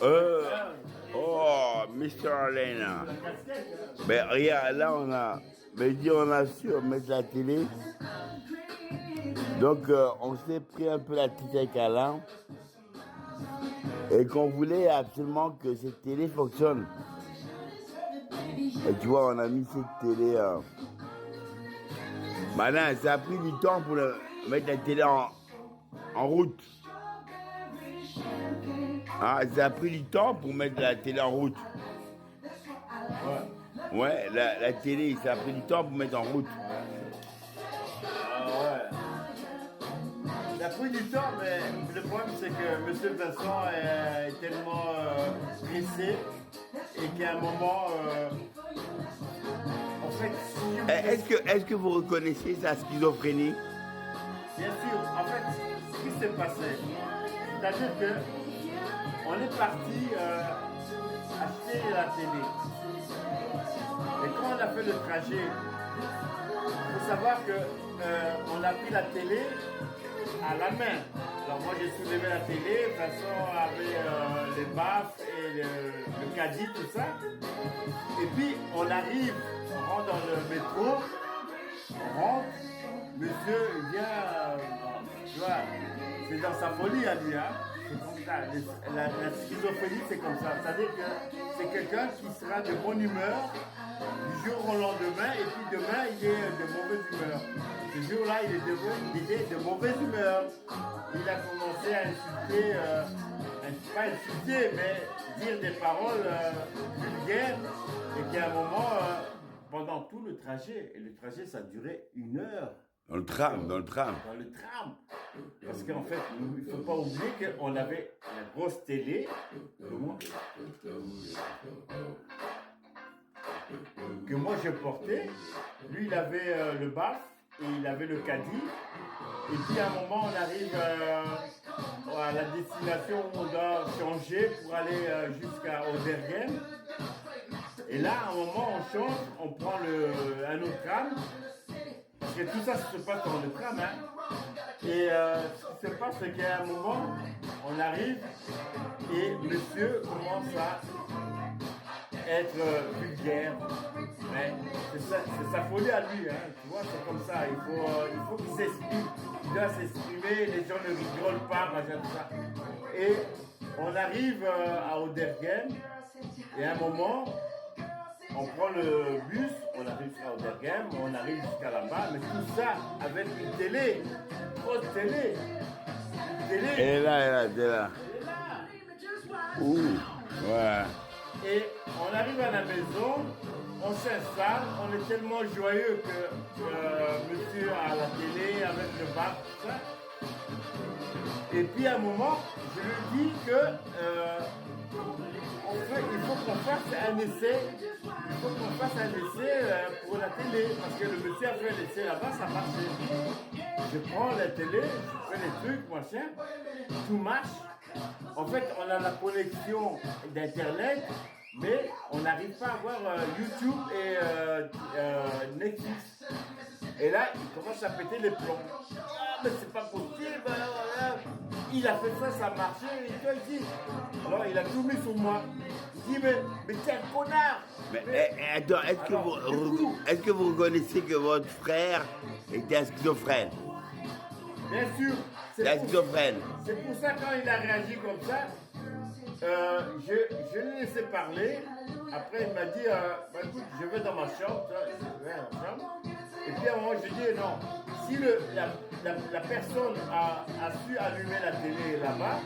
Oh, Mr. Allen. Ben, regarde, là, on a su mettre la télé. Donc, on s'est pris un peu la tête avec Alain. Et qu'on voulait absolument que cette télé fonctionne. Et tu vois, on a mis cette télé. Maintenant, ça a pris du temps pour mettre la télé en route. Ah, ça a pris du temps pour mettre la télé en route. Ouais, la télé, ça a pris du temps pour mettre en route. Ça a pris du temps, mais le problème c'est que M. Vincent est tellement pressé et qu'à un moment, en fait, Est-ce que vous reconnaissez sa schizophrénie? bien sûr, en fait, ce qui s'est passé, c'est-à-dire que on est parti acheter la télé. Et quand on a fait le trajet, il faut savoir que on a pris la télé à la main. Alors moi j'ai soulevé la télé, Vincent avait les baffes et le caddie, tout ça. Et puis on arrive, on rentre dans le métro, on rentre, monsieur il vient, tu vois, c'est dans sa folie à lui, hein. C'est comme ça, la schizophrénie c'est comme ça. C'est-à-dire que c'est quelqu'un qui sera de bonne humeur du jour au lendemain et puis demain il est de mauvaise humeur. Ce jour-là, il était de mauvaise humeur. Il a commencé à insulter, pas insulter, mais dire des paroles vulgaires. Et qu'à un moment, pendant tout le trajet, et le trajet ça durait 1 heure. Dans le tram. Dans le tram. Parce qu'en fait, il ne faut pas oublier qu'on avait la grosse télé. Que moi je portais. Lui, il avait le baf. Et il avait le caddie. Et puis à un moment, on arrive à la destination où on doit changer pour aller jusqu'à Oderghem. Et là, à un moment, on change, on prend un autre tram. Parce que tout ça se passe dans le tram. Hein. Et ce qui se passe, c'est qu'à un moment, on arrive et monsieur commence à être vulgaire. Mais c'est sa folie à lui, hein. Tu vois, c'est comme ça. Il faut qu'il s'exprime. Il doit s'exprimer, les gens ne rigolent pas, machin, tout ça. Et on arrive à Oderghem, et à un moment, on prend le bus, on arrive à Oderghem, on arrive jusqu'à là-bas, mais tout ça avec une télé, grosse télé. Une télé. Elle est là. Ouh, ouais. Et on arrive à la maison, on s'installe, on est tellement joyeux que monsieur a la télé avec le bac, tout ça. Et puis à un moment, je lui dis que il faut qu'on fasse un essai. Il faut qu'on fasse un essai pour la télé. Parce que le monsieur a fait l'essai là-bas, ça marchait. Je prends la télé, je fais les trucs, machin, tout marche. En fait, on a la connexion d'Internet, mais on n'arrive pas à voir YouTube et Netflix. Et là, il commence à péter les plombs. Ah, mais c'est pas possible. Il a fait ça, ça a marché. Et toi, il dit. Alors, il a tout mis sur moi. Il dit, mais t'es un connard. Mais attends, est-ce que vous reconnaissez que votre frère était un schizophrène? Bien sûr. C'est schizophrène. C'est pour ça, quand il a réagi comme ça, je l'ai laissé parler. Après, il m'a dit, bah, écoute, je vais dans ma chambre. Je vais dans ma chambre. Et puis à un moment, je dis, non, si la personne a su allumer la télé là-bas,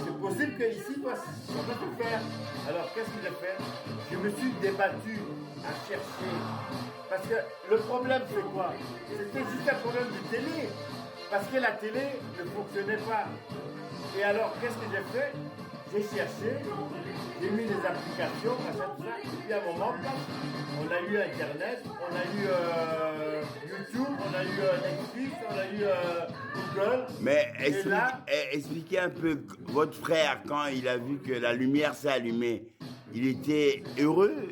c'est possible qu'ici, toi, ça peut tout faire. Alors, qu'est-ce que j'ai fait? Je me suis débattu à chercher. Parce que le problème, c'est quoi? C'était juste un problème de télé. Parce que la télé ne fonctionnait pas. Et alors, qu'est-ce que j'ai fait? J'ai cherché, j'ai mis des applications, machin, tout ça. Et puis à un moment, on a eu Internet, on a eu YouTube, on a eu Netflix, on a eu Google. Mais expliquez un peu, votre frère, quand il a vu que la lumière s'est allumée, il était heureux?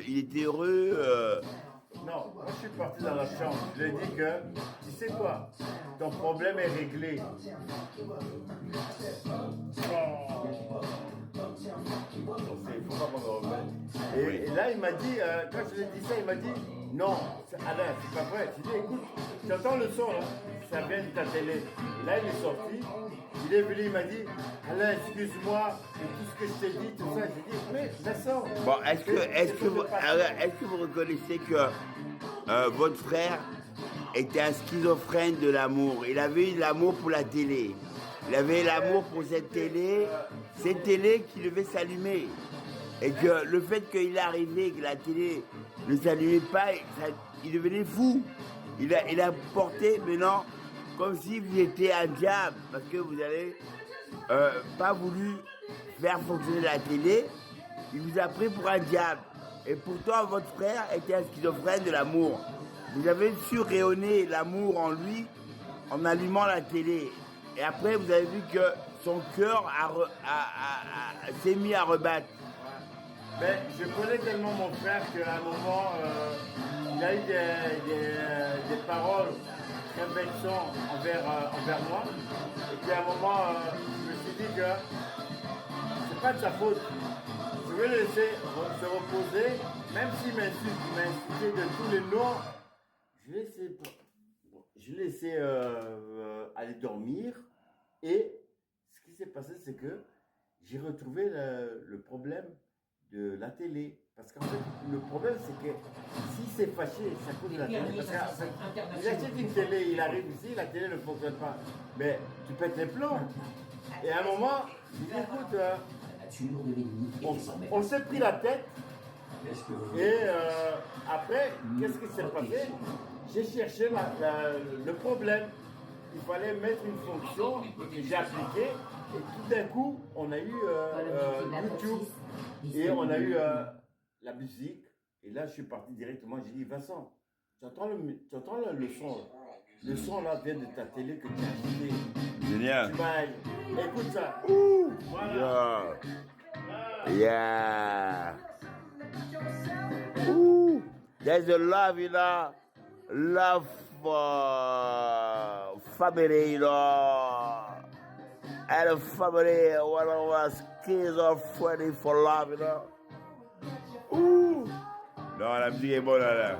Non, moi je suis parti dans la chambre. Je lui ai dit que, tu sais quoi, ton problème est réglé. Oh. Et là, il m'a dit, quand je lui ai dit ça, il m'a dit, non, Alain, c'est pas vrai. Je lui ai dit, écoute, j'entends le son là, ça vient de ta télé. Et là, il est sorti, il est venu, il m'a dit, Alain, excuse-moi, pour tout ce que je t'ai dit, tout ça. J'ai dit, mais ça sort. Bon, est-ce que vous reconnaissez que votre frère était un schizophrène de l'amour? Il avait eu l'amour pour la télé. Il avait l'amour pour cette télé qui devait s'allumer. Et que le fait qu'il est arrivé, que la télé ne s'allumait pas, il devenait fou. Il a porté maintenant comme si vous étiez un diable, parce que vous n'avez pas voulu faire fonctionner la télé. Il vous a pris pour un diable. Et pourtant, votre frère était un schizophrène de l'amour. Vous avez su rayonner l'amour en lui en allumant la télé. Et après, vous avez vu que son cœur s'est mis à rebattre. Mais je connais tellement mon frère qu'à un moment, il a eu des paroles très vexantes envers moi. Et puis à un moment, je me suis dit que c'est pas de sa faute. Je vais le laisser se reposer, même s'il m'insultait de tous les noms. Je l'ai laissé aller dormir. Et ce qui s'est passé, c'est que j'ai retrouvé le problème de la télé. Parce qu'en fait, le problème, c'est que s'il s'est fâché, ça cause de la télé. Parce qu'il achète une télé, il arrive ici, la télé ne fonctionne pas. Mais tu pètes les plombs. Et à un moment, je dis, écoute, on s'est pris la tête. Et après, qu'est-ce qui s'est passé? J'ai cherché le problème. Il fallait mettre une fonction que j'ai appliquée. Et tout d'un coup, on a eu YouTube. Et on a eu la musique. Et là, je suis parti directement. J'ai dit, Vincent, tu entends le son là? Le son là vient de ta télé que tu as acheté. Génial. Écoute ça. Ouh. Voilà. Yeah. Ooh. There's a love, you know. Love for family, you know. And a family, one of us kids are ready for love, you know. Ouh. Non, la musique est bonne là.